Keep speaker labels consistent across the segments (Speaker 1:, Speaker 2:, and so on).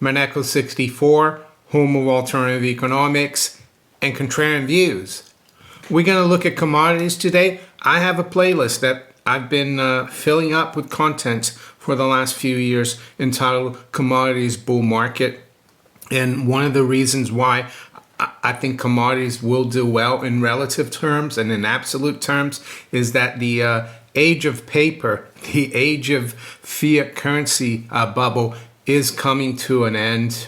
Speaker 1: Maneco 64, home of alternative economics and contrarian views. We're going to look at commodities today. I have a playlist that I've been filling up with content for the last few years entitled Commodities Bull Market. And one of the reasons why I think commodities will do well in relative terms and in absolute terms is that the age of paper, the age of fiat currency bubble is coming to an end.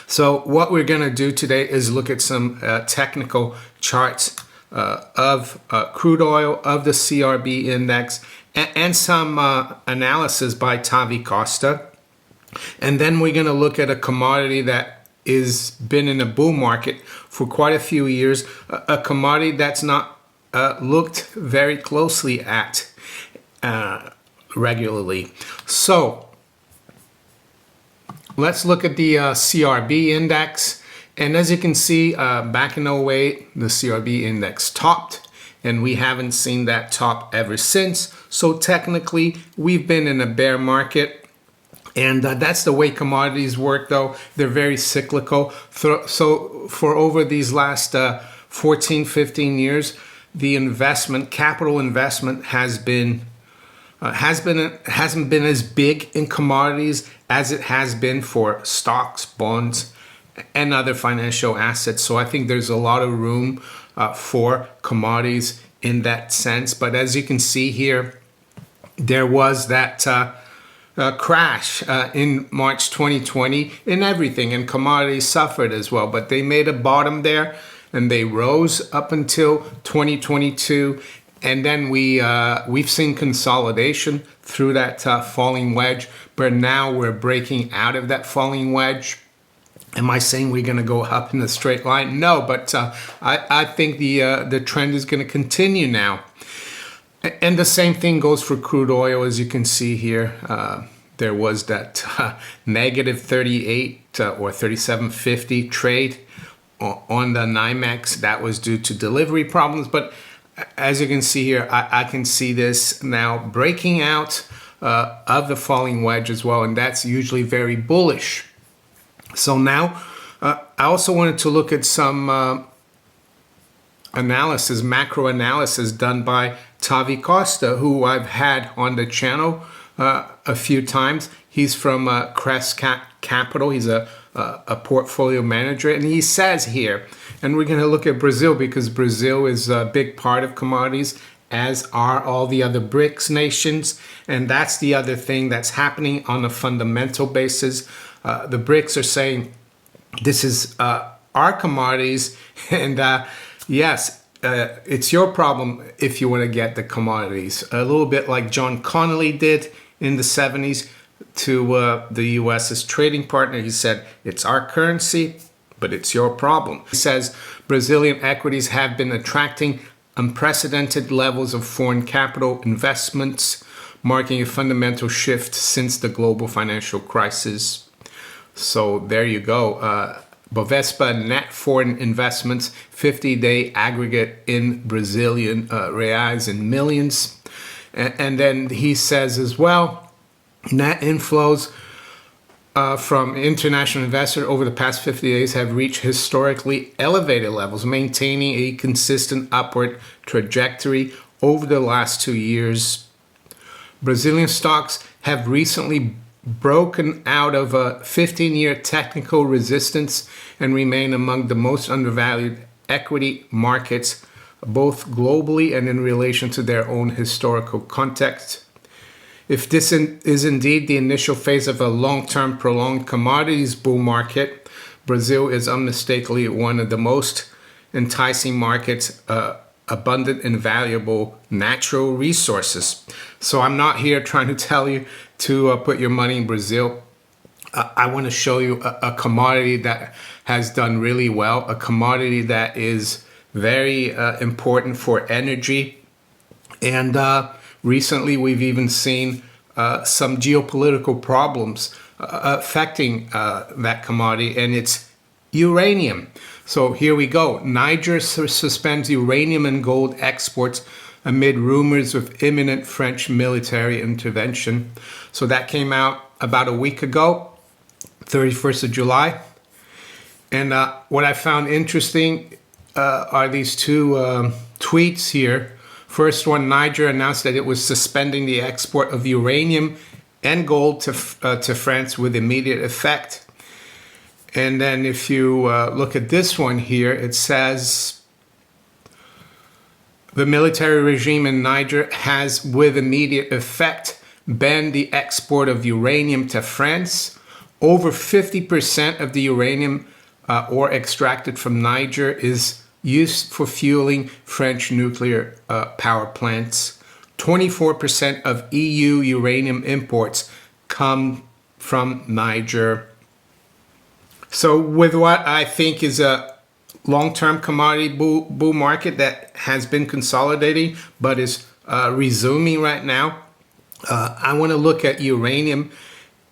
Speaker 1: So what we're going to do today is look at some technical charts of crude oil, of the CRB index, and some analysis by Tavi Costa. And then we're going to look at a commodity that has been in a bull market for quite a few years, a commodity that's not looked very closely at regularly. So let's look at the CRB index. And as you can see, back in 08, the CRB index topped, and we haven't seen that top ever since. So technically, we've been in a bear market. And that's the way commodities work, though. They're very cyclical. So for over these last 14, 15 years, the capital investment hasn't been as big in commodities as it has been for stocks, bonds, and other financial assets. So I think there's a lot of room for commodities in that sense. But as you can see here, there was that crash in March 2020 in everything, and commodities suffered as well. But they made a bottom there, and they rose up until 2022. And then we've seen consolidation through that falling wedge, but now we're breaking out of that falling wedge. Am I saying we're going to go up in a straight line? No, but I think the trend is going to continue now. And the same thing goes for crude oil. As you can see here, there was that negative 38 or 37.50 trade on the NYMEX. That was due to delivery problems, but as you can see here, I can see this now breaking out of the falling wedge as well, and that's usually very bullish. So now, I also wanted to look at some analysis, macro analysis done by Tavi Costa, who I've had on the channel a few times. He's from Crest Capital. He's a portfolio manager, and he says here, and we're going to look at Brazil because Brazil is a big part of commodities, as are all the other BRICS nations. And that's the other thing that's happening on a fundamental basis. The BRICS are saying this is our commodities, and yes, it's your problem if you want to get the commodities. A little bit like John Connolly did in the 70s to the US's trading partner. He said, it's our currency, but it's your problem. He says Brazilian equities have been attracting unprecedented levels of foreign capital investments, marking a fundamental shift since the global financial crisis. So there you go. Bovespa net foreign investments, 50-day aggregate in Brazilian reais in millions. And then he says as well, net inflows from international investors over the past 50 days have reached historically elevated levels, maintaining a consistent upward trajectory over the last 2 years. Brazilian stocks have recently broken out of a 15-year technical resistance and remain among the most undervalued equity markets, both globally and in relation to their own historical context. If this is indeed the initial phase of a long-term prolonged commodities bull market, Brazil is unmistakably one of the most enticing markets, abundant and valuable natural resources. So I'm not here trying to tell you to put your money in Brazil. I want to show you a commodity that has done really well, a commodity that is very important for energy. And recently we've even seen some geopolitical problems affecting that commodity, and it's uranium. So here we go. Niger suspends uranium and gold exports amid rumors of imminent French military intervention. So that came out about a week ago. 31st of July. And what I found interesting are these two tweets here. First one, Niger announced that it was suspending the export of uranium and gold to France with immediate effect. And then if you look at this one here, it says the military regime in Niger has with immediate effect banned the export of uranium to France. Over 50% of the uranium ore extracted from Niger is used for fueling French nuclear power plants. 24% of EU uranium imports come from Niger. So with what I think is a long-term commodity bull market that has been consolidating but is resuming right now, I want to look at uranium.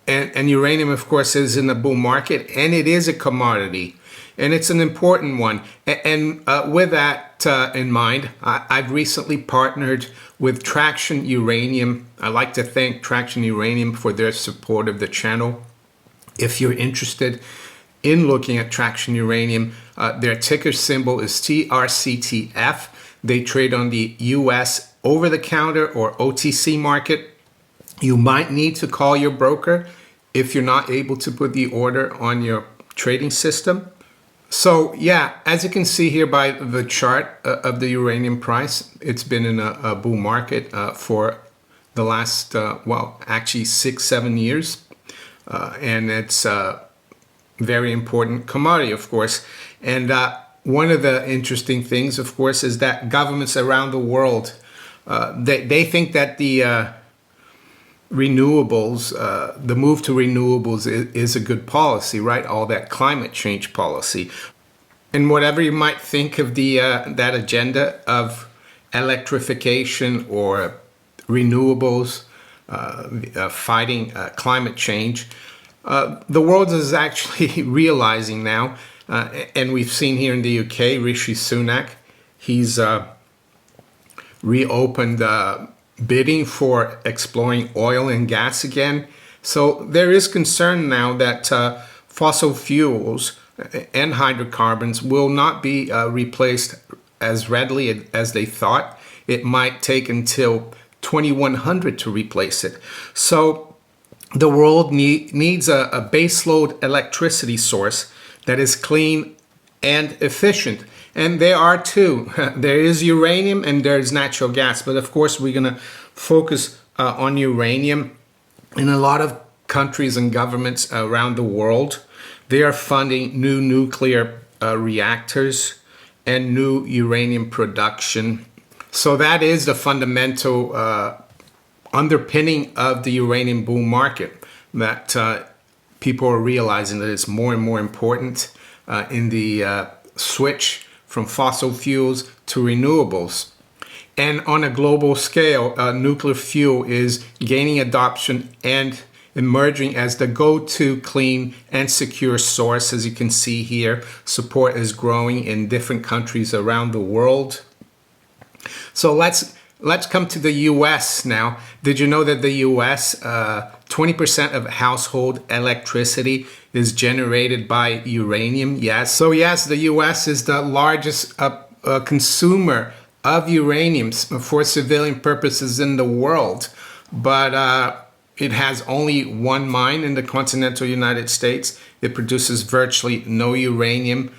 Speaker 1: And uranium, of course, is in the bull market, and it is a commodity, and it's an important one. And with that in mind, I've recently partnered with Traction Uranium. I'd like to thank Traction Uranium for their support of the channel. If you're interested in looking at Traction Uranium, their ticker symbol is TRCTF. They trade on the US over-the-counter or OTC market. You might need to call your broker if you're not able to put the order on your trading system. So yeah, as you can see here by the chart of the uranium price, it's been in a bull market for the last, well, actually 6-7 years. And it's a very important commodity, of course. And one of the interesting things, of course, is that governments around the world, they think that the renewables, the move to renewables is a good policy, right? All that climate change policy. And whatever you might think of the that agenda of electrification or renewables, fighting climate change, the world is actually realizing now, and we've seen here in the UK, Rishi Sunak, he's reopened bidding for exploring oil and gas again. So there is concern now that fossil fuels and hydrocarbons will not be replaced as readily as they thought. It might take until 2100 to replace it. So the world needs a baseload electricity source that is clean and efficient. And there are two. There is uranium and there's natural gas. But of course, we're going to focus on uranium. In a lot of countries and governments around the world, they are funding new nuclear reactors and new uranium production. So that is the fundamental underpinning of the uranium bull market, that people are realizing that it's more and more important in the switch from fossil fuels to renewables. And on a global scale, nuclear fuel is gaining adoption and emerging as the go-to clean and secure source. As you can see here, support is growing in different countries around the world. So let's come to the US now. Did you know that the US, 20% of household electricity is generated by uranium? Yes. So yes, the US is the largest consumer of uranium for civilian purposes in the world. But it has only one mine in the continental United States. It produces virtually no uranium.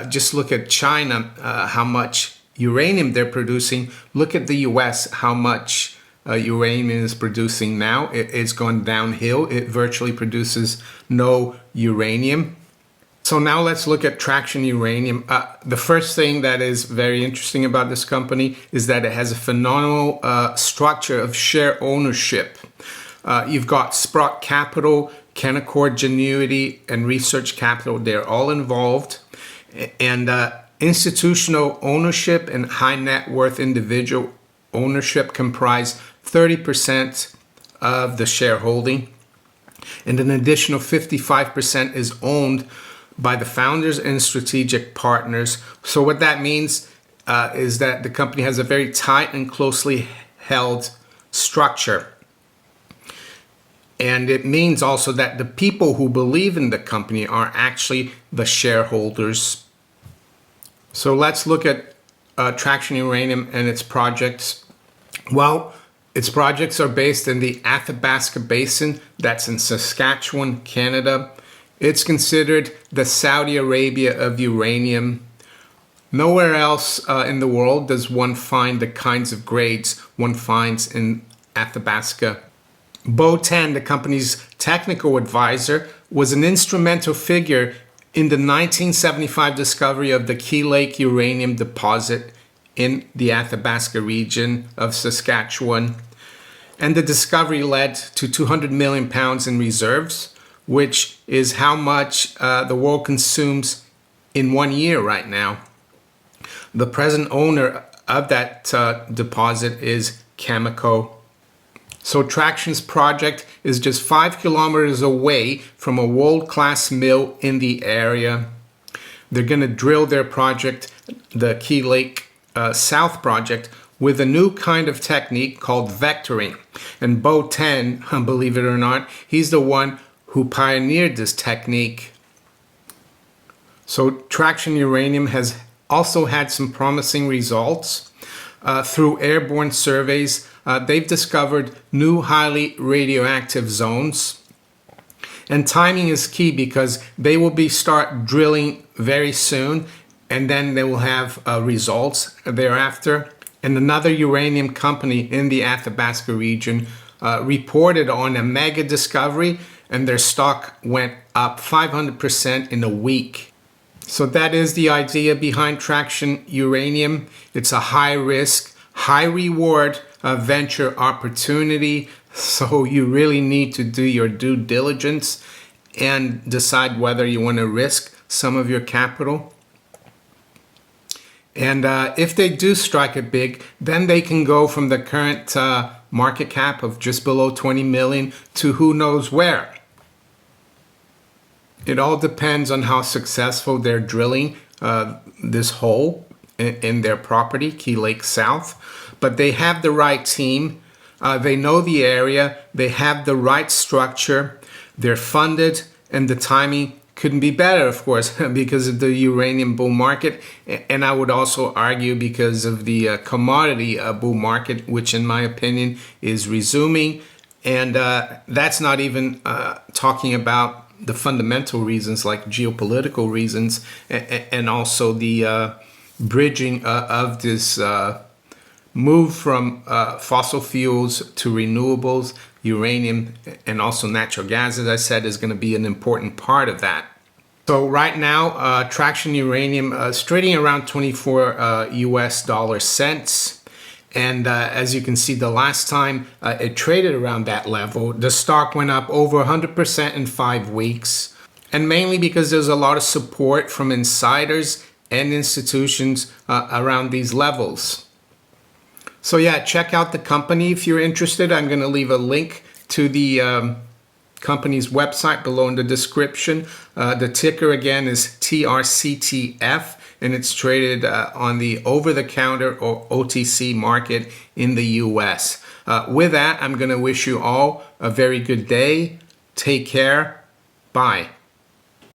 Speaker 1: Just look at China, how much uranium they're producing. Look at the US, how much uranium is producing now. It's gone downhill. It virtually produces no uranium. So now let's look at Traction Uranium. The first thing that is very interesting about this company is that it has a phenomenal structure of share ownership. You've got Sprott Capital, Canaccord Genuity, and Research Capital. They're all involved. And institutional ownership and high net worth individual ownership comprise 30% of the shareholding. And an additional 55% is owned by the founders and strategic partners. So what that means is that the company has a very tight and closely held structure. And it means also that the people who believe in the company are actually the shareholders. So let's look at Traction Uranium and its projects. Well, its projects are based in the Athabasca Basin, that's in Saskatchewan, Canada. It's considered the Saudi Arabia of uranium. Nowhere else in the world does one find the kinds of grades one finds in Athabasca. Bo Tan, the company's technical advisor, was an instrumental figure in the 1975 discovery of the Key Lake uranium deposit in the Athabasca region of Saskatchewan. And the discovery led to 200 million pounds in reserves, which is how much the world consumes in 1 year right now. The present owner of that deposit is Cameco. So Traction's project is just 5 kilometers away from a world-class mill in the area. They're going to drill their project, the Key Lake South project, with a new kind of technique called vectoring. And Bo Tan, believe it or not, he's the one who pioneered this technique. So Traction Uranium has also had some promising results. Through airborne surveys, they've discovered new highly radioactive zones. And timing is key because they will start drilling very soon, and then they will have results thereafter. And another uranium company in the Athabasca region reported on a mega discovery, and their stock went up 500% in a week. So that is the idea behind Traction Uranium. It's a high risk, high reward venture opportunity. So you really need to do your due diligence and decide whether you want to risk some of your capital. And if they do strike it big, then they can go from the current market cap of just below 20 million to who knows where. It all depends on how successful they're drilling this hole in their property, Key Lake South. But they have the right team. They know the area. They have the right structure. They're funded, and the timing couldn't be better, of course, because of the uranium bull market. And I would also argue because of the commodity bull market, which in my opinion is resuming. And that's not even talking about the fundamental reasons like geopolitical reasons and also the bridging of this move from fossil fuels to renewables. Uranium and also natural gas, as I said, is going to be an important part of that. So right now, Traction Uranium is trading around 24 US dollar cents. And as you can see, the last time it traded around that level, the stock went up over 100% in 5 weeks. And mainly because there's a lot of support from insiders and institutions around these levels. So yeah, check out the company if you're interested. I'm going to leave a link to the company's website below in the description. The ticker again is TRCTF, and it's traded on the over-the-counter or OTC market in the US. With that, I'm going to wish you all a very good day. Take care. Bye.